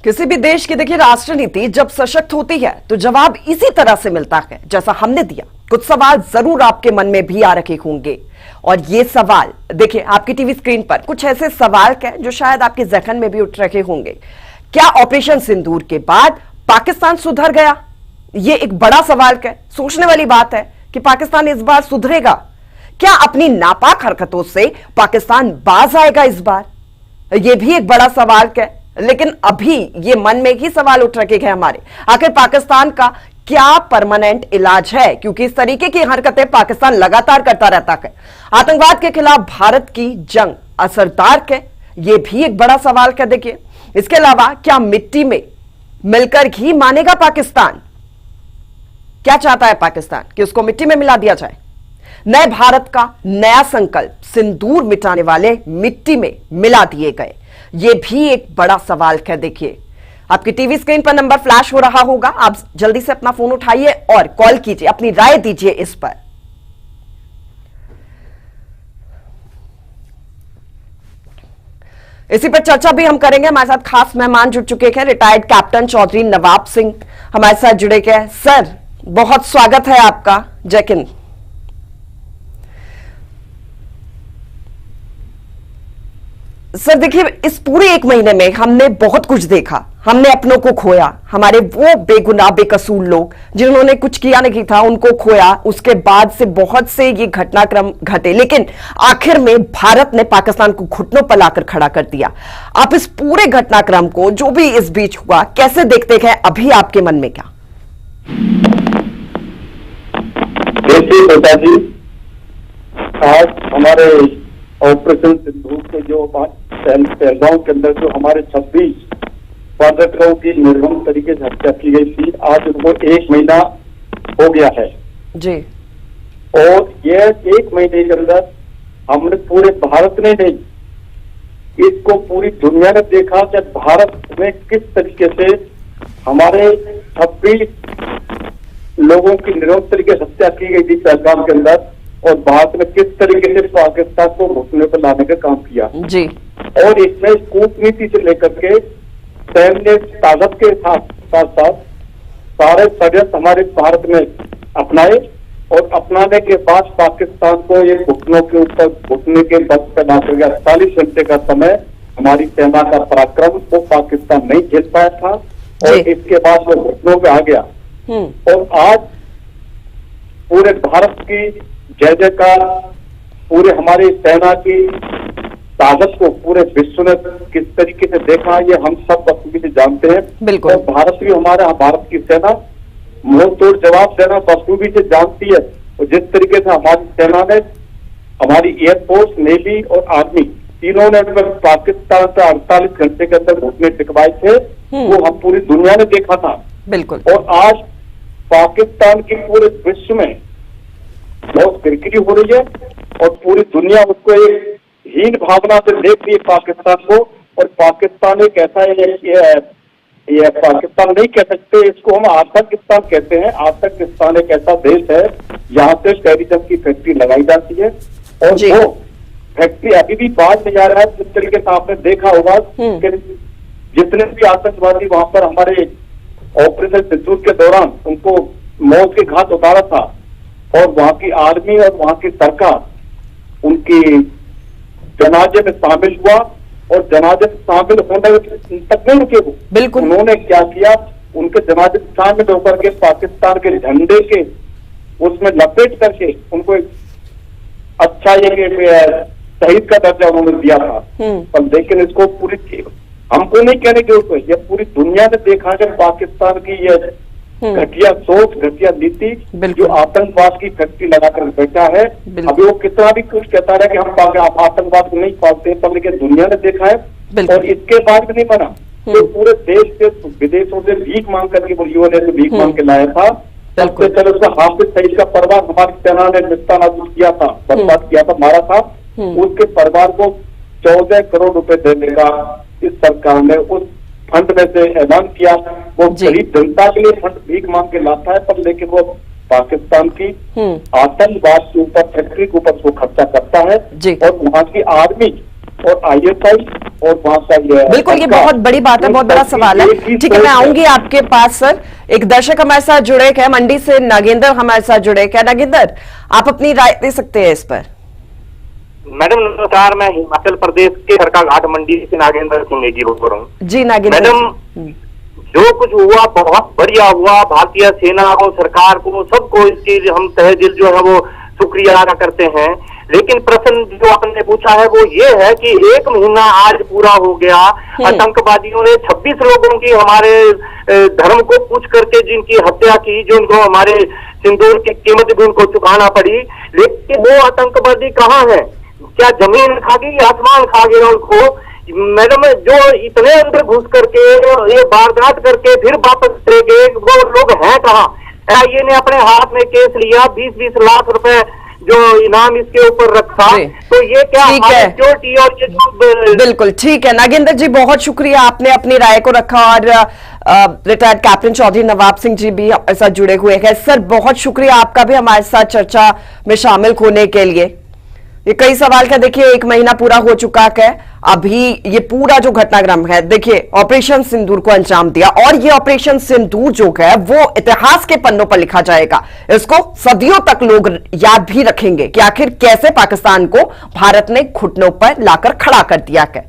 किसी भी देश की देखिए राष्ट्रनीति जब सशक्त होती है तो जवाब इसी तरह से मिलता है जैसा हमने दिया। कुछ सवाल जरूर आपके मन में भी आ रखे होंगे और ये सवाल देखिए आपकी टीवी स्क्रीन पर कुछ ऐसे सवाल हैं जो शायद आपके जहन में भी उठ रखे होंगे। क्या ऑपरेशन सिंदूर के बाद पाकिस्तान सुधर गया? ये एक बड़ा सवाल है, सोचने वाली बात है कि पाकिस्तान इस बार सुधरेगा। क्या अपनी नापाक हरकतों से पाकिस्तान बाज आएगा इस बार? यह भी एक बड़ा सवाल है, लेकिन अभी ये मन में ही सवाल उठ रखे हैं हमारे। आखिर पाकिस्तान का क्या परमानेंट इलाज है? क्योंकि इस तरीके की हरकतें पाकिस्तान लगातार करता रहता है। आतंकवाद के खिलाफ भारत की जंग असरदार है, यह भी एक बड़ा सवाल है। देखिए, इसके अलावा क्या मिट्टी में मिलकर ही मानेगा पाकिस्तान? क्या चाहता है पाकिस्तान कि उसको मिट्टी में मिला दिया जाए? नए भारत का नया संकल्प सिंदूर मिटाने वाले मिट्टी में मिला दिए गए, यह भी एक बड़ा सवाल है। देखिए, आपकी टीवी स्क्रीन पर नंबर फ्लैश हो रहा होगा, आप जल्दी से अपना फोन उठाइए और कॉल कीजिए, अपनी राय दीजिए इस पर। इसी पर चर्चा भी हम करेंगे। हमारे साथ खास मेहमान जुड़ चुके हैं, रिटायर्ड कैप्टन चौधरी नवाब सिंह हमारे साथ जुड़े गए। सर, बहुत स्वागत है आपका। जय हिंद। सर देखिए, इस पूरे एक महीने में हमने बहुत कुछ देखा। हमने अपनों को खोया, हमारे वो बेगुनाह बेकसूर लोग जिन्होंने कुछ किया नहीं था उनको खोया। उसके बाद से बहुत से ये घटनाक्रम घटे, लेकिन आखिर में भारत ने पाकिस्तान को घुटनों पर लाकर खड़ा कर दिया। आप इस पूरे घटनाक्रम को, जो भी इस बीच हुआ, कैसे देखते हैं? अभी आपके मन में क्या? देखिए बेटा जी, आज हमारे ऑपरेशन सिंदूर के जो पहलगांव के अंदर जो हमारे 26 पर्यटकों की निर्मम तरीके से हत्या की गई थी, आज उनको 1 महीना हो गया है जी। और ये 1 महीने के अंदर हमने पूरे भारत ने नहीं, इसको पूरी दुनिया ने देखा कि भारत में किस तरीके से हमारे 26 लोगों की निर्मम तरीके से हत्या की गई थी पहलगाम के अंदर, और भारत ने किस तरीके से पाकिस्तान को घुटने पर लाने का काम किया जी। और इसमें कूटनीति से लेकर के सैन्य ताकत के साथ साथ सारे षड्यंत्र हमारे भारत में अपनाए, और अपनाने के बाद पाकिस्तान को ये घुटनों के ऊपर घुटने के बल पर लाकर 48 घंटे का समय हमारी सेना का पराक्रम को पाकिस्तान नहीं झेल पाया था, और इसके बाद वो घुटनों पे आ गया। और आज पूरे भारत की जय जयकार, पूरे हमारी सेना की ताकत को पूरे विश्व ने किस तरीके से देखा, ये हम सब बखूबी से जानते हैं। बिल्कुल। और भारत भी भारत की सेना मुंह तोड़ जवाब देना बखूबी से जानती है। और जिस तरीके से हमारी सेना ने, हमारी एयरफोर्स, नेवी और आर्मी तीनों ने पाकिस्तान से 48 घंटे के अंदर घुटने टिकवाए थे, वो हम पूरी दुनिया ने देखा था। बिल्कुल। और आज पाकिस्तान की पूरे विश्व में बहुत किरकिरी हो रही है और पूरी दुनिया उसको एक हीन भावना से देख रही है पाकिस्तान को। और पाकिस्तान एक ऐसा ये पाकिस्तान नहीं कह सकते, इसको हम आतंकिस्तान कहते हैं। आतंकिस्तान एक ऐसा देश है जहाँ पे टेररिज्म की फैक्ट्री लगाई जाती है, और वो फैक्ट्री अभी भी बाज में जा रहा है। जिस तरीके से आपने देखा होगा कि जितने भी आतंकवादी वहां पर हमारे ऑपरेशन सिंदूर के दौरान उनको मौत के घाट उतारा था, और वहां की आर्मी और वहां की सरकार उनकी जनाजे में शामिल हुआ, और जनाजे में शामिल होने तक नहीं रुके वो। बिल्कुल। उन्होंने क्या किया, उनके जनाजे में शामिल होकर के पाकिस्तान के झंडे के उसमें लपेट करके उनको अच्छा ये शहीद का दर्जा उन्होंने दिया था। पर लेकिन इसको पूरी, हमको नहीं कहने की जरूरत है, ये पूरी दुनिया ने देखा कि पाकिस्तान की ये घटिया सोच, घटिया नीति जो आतंकवाद की फैक्ट्री लगाकर बैठा है। अभी वो कितना भी कुछ कहता है कि हम आतंकवाद को नहीं पालते, पर लेकिन दुनिया ने देखा है और इसके बाद भी नहीं माना। तो पूरे देश से विदेशों से भीख मांग करके वो यूएन से भीख मांग के लाया था। सबसे पहले उसका हाफिज सईद का परिवार हमारी सेना ने निस्तानाबूद किया था, बर्बाद किया था, मारा था। उसके परिवार को 14 करोड़ रुपए देने का इस सरकार ने उस फंड में से ऐलान किया। वो गरीब जनता के लिए फंड भीख मांग के लाता है, पर लेकिन वो पाकिस्तान की आतंकवाद के ऊपर, फैक्ट्री के ऊपर वो खर्चा करता है। और वहां की आर्मी और ISI और वहां का ये बिल्कुल, ये बहुत बड़ी बात है, बहुत बड़ा सवाल है। ठीक है, मैं आऊंगी आपके पास सर। एक दर्शक हमारे साथ जुड़े हैं मंडी से, नागेंद्र हमारे साथ जुड़े हैं। नागेंद्र, आप अपनी राय दे सकते हैं इस पर। मैडम नमस्कार, मैं हिमाचल प्रदेश के सरकाघाट मंडी से नागेंद्र सिंह नेगी बोल रहा हूँ। जी नागेंद्र, मैडम, जो कुछ हुआ बहुत बढ़िया हुआ। भारतीय सेना को, सरकार को, सबको इसकी हम तहे दिल जो है वो शुक्रिया अदा करते हैं। लेकिन प्रश्न जो आपने पूछा है वो ये है कि 1 महीना आज पूरा हो गया, आतंकवादियों ने 26 लोगों की हमारे धर्म को पूछ करके जिनकी हत्या की, जो उनको हमारे सिंदूर की कीमत भी उनको चुकाना पड़ी। लेकिन वो आतंकवादी कहाँ है? क्या जमीन खा गई, आसमान खा गया उनको? मैडम, जो इतने अंदर घुस करके ये वारदात करके फिर वापस चले गए, वो लोग हैं कहाँ? ये ने अपने हाथ में केस लिया, 20-20 लाख रुपए जो इनाम इसके ऊपर रखा, तो ये क्या सिक्योरिटी और ये जो बिल्कुल ठीक है। नागेंद्र जी, बहुत शुक्रिया, आपने अपनी राय को रखा। और रिटायर्ड कैप्टन चौधरी नवाब सिंह जी भी हमारे साथ जुड़े हुए हैं। सर, बहुत शुक्रिया आपका भी हमारे साथ चर्चा में शामिल होने के लिए। ये कई सवाल का, देखिए 1 महीना पूरा हो चुका है, अभी ये पूरा जो घटनाक्रम है, देखिए ऑपरेशन सिंदूर को अंजाम दिया, और ये ऑपरेशन सिंदूर जो है वो इतिहास के पन्नों पर लिखा जाएगा। इसको सदियों तक लोग याद भी रखेंगे कि आखिर कैसे पाकिस्तान को भारत ने घुटनों पर लाकर खड़ा कर दिया है।